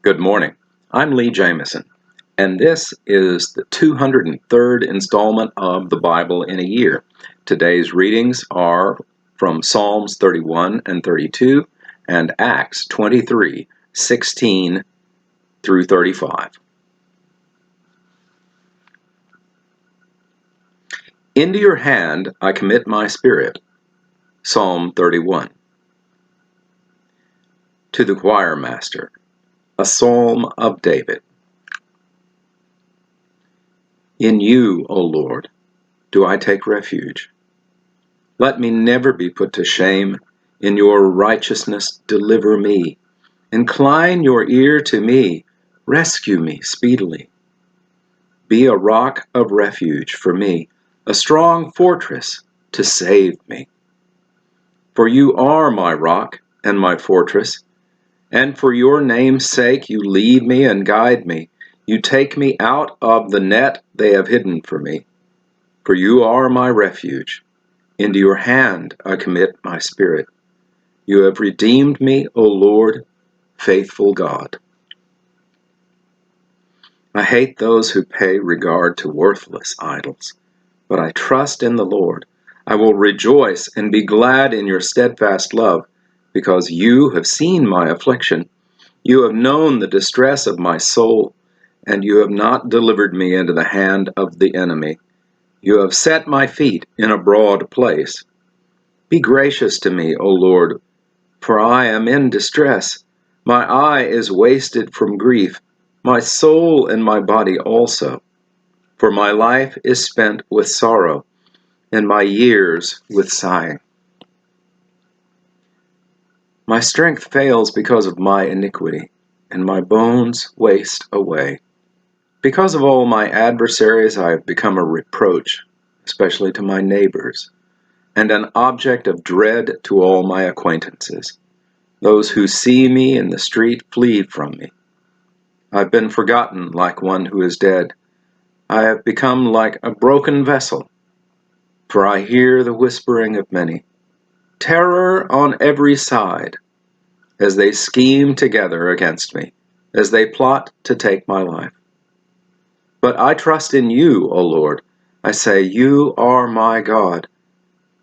Good morning. I'm Lee Jamison, and this is the 203rd installment of the Bible in a Year. Today's readings are from Psalms 31 and 32 and Acts 23, 16 through 35. Into your hand I commit my spirit. Psalm 31. To the choir master, a psalm of David. In you, O Lord, do I take refuge. Let me never be put to shame. In your righteousness deliver me. Incline your ear to me. Rescue me speedily. Be a rock of refuge for me, a strong fortress to save me. For you are my rock and my fortress, and for your name's sake you lead me and guide me. You take me out of the net they have hidden for me. For you are my refuge. Into your hand I commit my spirit. You have redeemed me, O Lord, faithful God. I hate those who pay regard to worthless idols, but I trust in the Lord. I will rejoice and be glad in your steadfast love, because you have seen my affliction. You have known the distress of my soul, and you have not delivered me into the hand of the enemy. You have set my feet in a broad place. Be gracious to me, O Lord, for I am in distress. My eye is wasted from grief, my soul and my body also. For my life is spent with sorrow, and my years with sighing. My strength fails because of my iniquity, and my bones waste away. Because of all my adversaries I have become a reproach, especially to my neighbors, and an object of dread to all my acquaintances. Those who see me in the street flee from me. I've been forgotten like one who is dead. I have become like a broken vessel, for I hear the whispering of many. Terror on every side, as they scheme together against me, as they plot to take my life. But I trust in you, O Lord. I say, you are my God.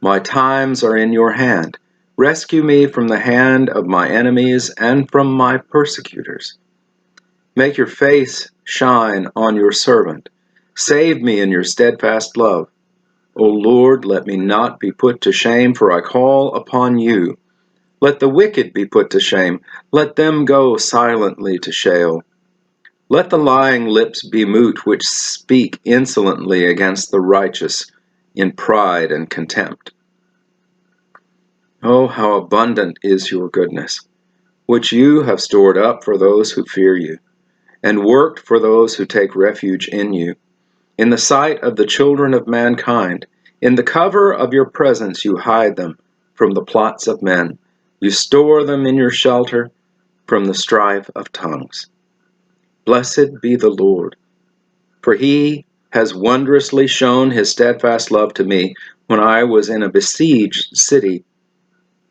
My times are in your hand. Rescue me from the hand of my enemies and from my persecutors. Make your face shine on your servant. Save me in your steadfast love. O Lord, let me not be put to shame, for I call upon you. Let the wicked be put to shame. Let them go silently to Sheol. Let the lying lips be mute which speak insolently against the righteous in pride and contempt. Oh, how abundant is your goodness, which you have stored up for those who fear you, and worked for those who take refuge in you. In the sight of the children of mankind, in the cover of your presence you hide them from the plots of men. You store them in your shelter from the strife of tongues. Blessed be the Lord, for he has wondrously shown his steadfast love to me when I was in a besieged city.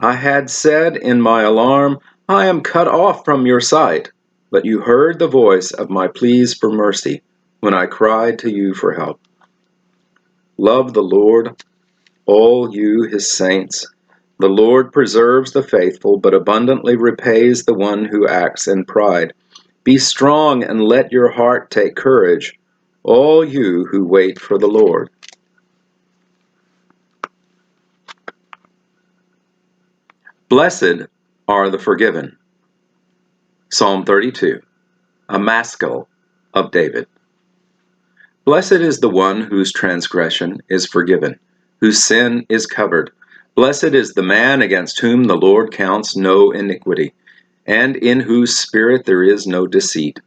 I had said in my alarm, I am cut off from your sight, but you heard the voice of my pleas for mercy when I cried to you for help. Love the Lord, all you his saints. The Lord preserves the faithful, but abundantly repays the one who acts in pride. Be strong and let your heart take courage, all you who wait for the Lord. Blessed are the forgiven. Psalm 32, a maskil of David. Blessed is the one whose transgression is forgiven, whose sin is covered. Blessed is the man against whom the Lord counts no iniquity, and in whose spirit there is no deceit.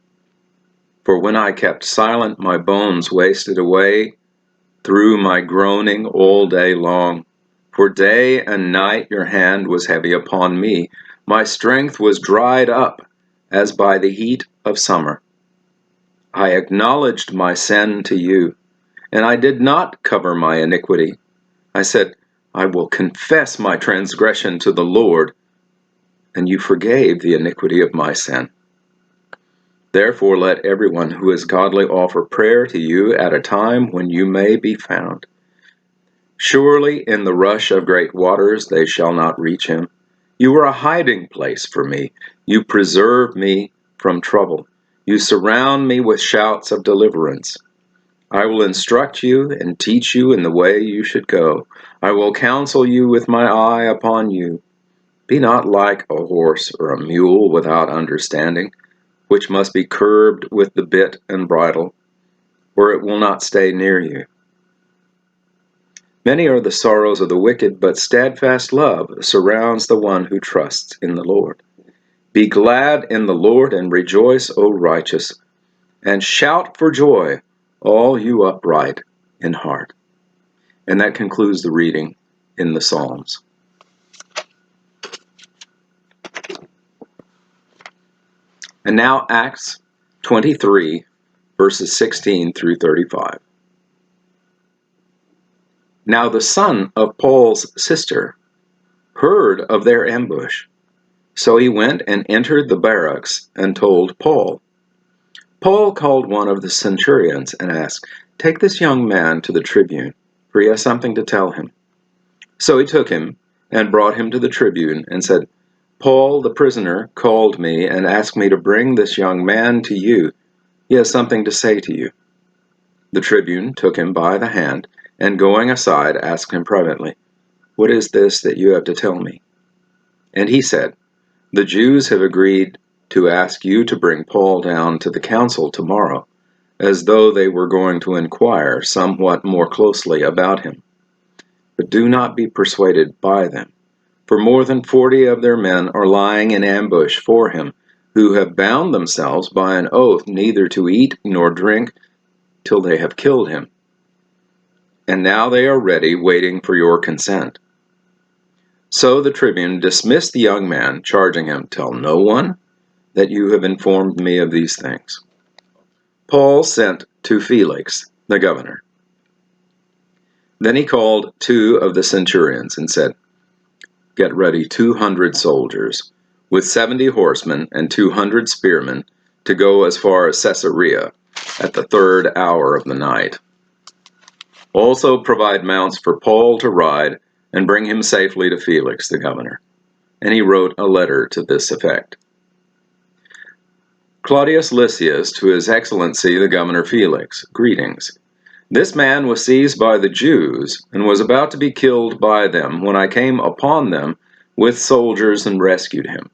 For when I kept silent, my bones wasted away through my groaning all day long. For day and night your hand was heavy upon me. My strength was dried up as by the heat of summer. I acknowledged my sin to you, and I did not cover my iniquity. I said, I will confess my transgression to the Lord, and you forgave the iniquity of my sin. Therefore let everyone who is godly offer prayer to you at a time when you may be found. Surely in the rush of great waters they shall not reach him. You are a hiding place for me. You preserve me from trouble. You surround me with shouts of deliverance. I will instruct you and teach you in the way you should go. I will counsel you with my eye upon you. Be not like a horse or a mule without understanding, which must be curbed with the bit and bridle, or it will not stay near you. Many are the sorrows of the wicked, but steadfast love surrounds the one who trusts in the Lord. Be glad in the Lord and rejoice, O righteous, and shout for joy, all you upright in heart. And that concludes the reading in the Psalms. And now Acts 23, verses 16 through 35. Now the son of Paul's sister heard of their ambush. So he went and entered the barracks and told Paul. Paul called one of the centurions and asked, "Take this young man to the tribune, for he has something to tell him." So he took him and brought him to the tribune and said, "Paul, the prisoner, called me and asked me to bring this young man to you. He has something to say to you." The tribune took him by the hand and going aside asked him privately, "What is this that you have to tell me?" And he said, "The Jews have agreed to ask you to bring Paul down to the council tomorrow, as though they were going to inquire somewhat more closely about him. But do not be persuaded by them, for more than 40 of their men are lying in ambush for him, who have bound themselves by an oath neither to eat nor drink till they have killed him. And now they are ready, waiting for your consent." So the tribune dismissed the young man, charging him, "Tell no one that you have informed me of these things." Paul sent to Felix, the governor. Then he called 2 of the centurions and said, "Get ready 200 soldiers, with 70 horsemen and 200 spearmen, to go as far as Caesarea at the 3rd hour of the night. Also provide mounts for Paul to ride, and bring him safely to Felix the governor." And he wrote a letter to this effect. Claudius Lysias, to His Excellency the Governor Felix, greetings. This man was seized by the Jews and was about to be killed by them when I came upon them with soldiers and rescued him.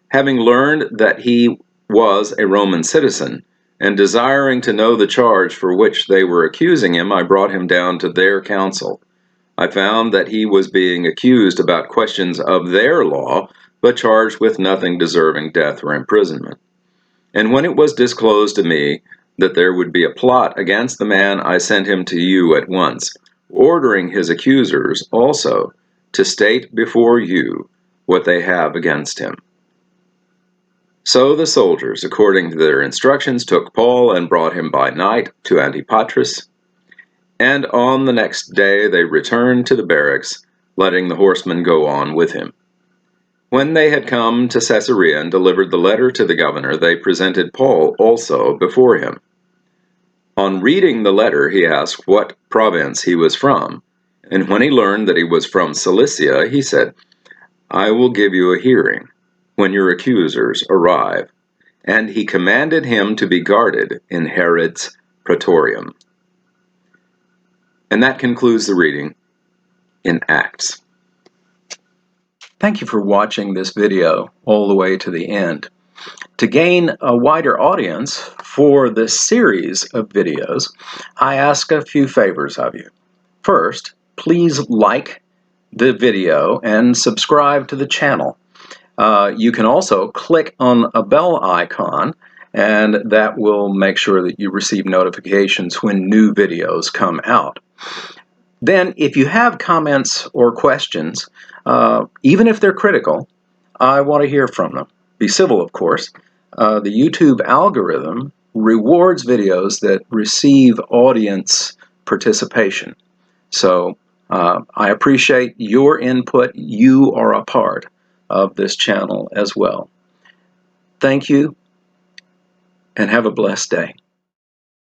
Having learned that he was a Roman citizen, and desiring to know the charge for which they were accusing him, I brought him down to their council. I found that he was being accused about questions of their law, but charged with nothing deserving death or imprisonment. And when it was disclosed to me that there would be a plot against the man, I sent him to you at once, ordering his accusers also to state before you what they have against him. So the soldiers, according to their instructions, took Paul and brought him by night to Antipatris, and on the next day they returned to the barracks, letting the horsemen go on with him. When they had come to Caesarea and delivered the letter to the governor, they presented Paul also before him. On reading the letter, he asked what province he was from, and when he learned that he was from Cilicia, he said, "I will give you a hearing when your accusers arrive." And he commanded him to be guarded in Herod's praetorium. And that concludes the reading in Acts. Thank you for watching this video all the way to the end. To gain a wider audience for this series of videos, I ask a few favors of you. First, please like the video and subscribe to the channel. You can also click on a bell icon, and that will make sure that you receive notifications when new videos come out. Then, if you have comments or questions, even if they're critical, I want to hear from them. Be civil, of course. The YouTube algorithm rewards videos that receive audience participation. So I appreciate your input. You are a part of this channel as well. Thank you, and have a blessed day.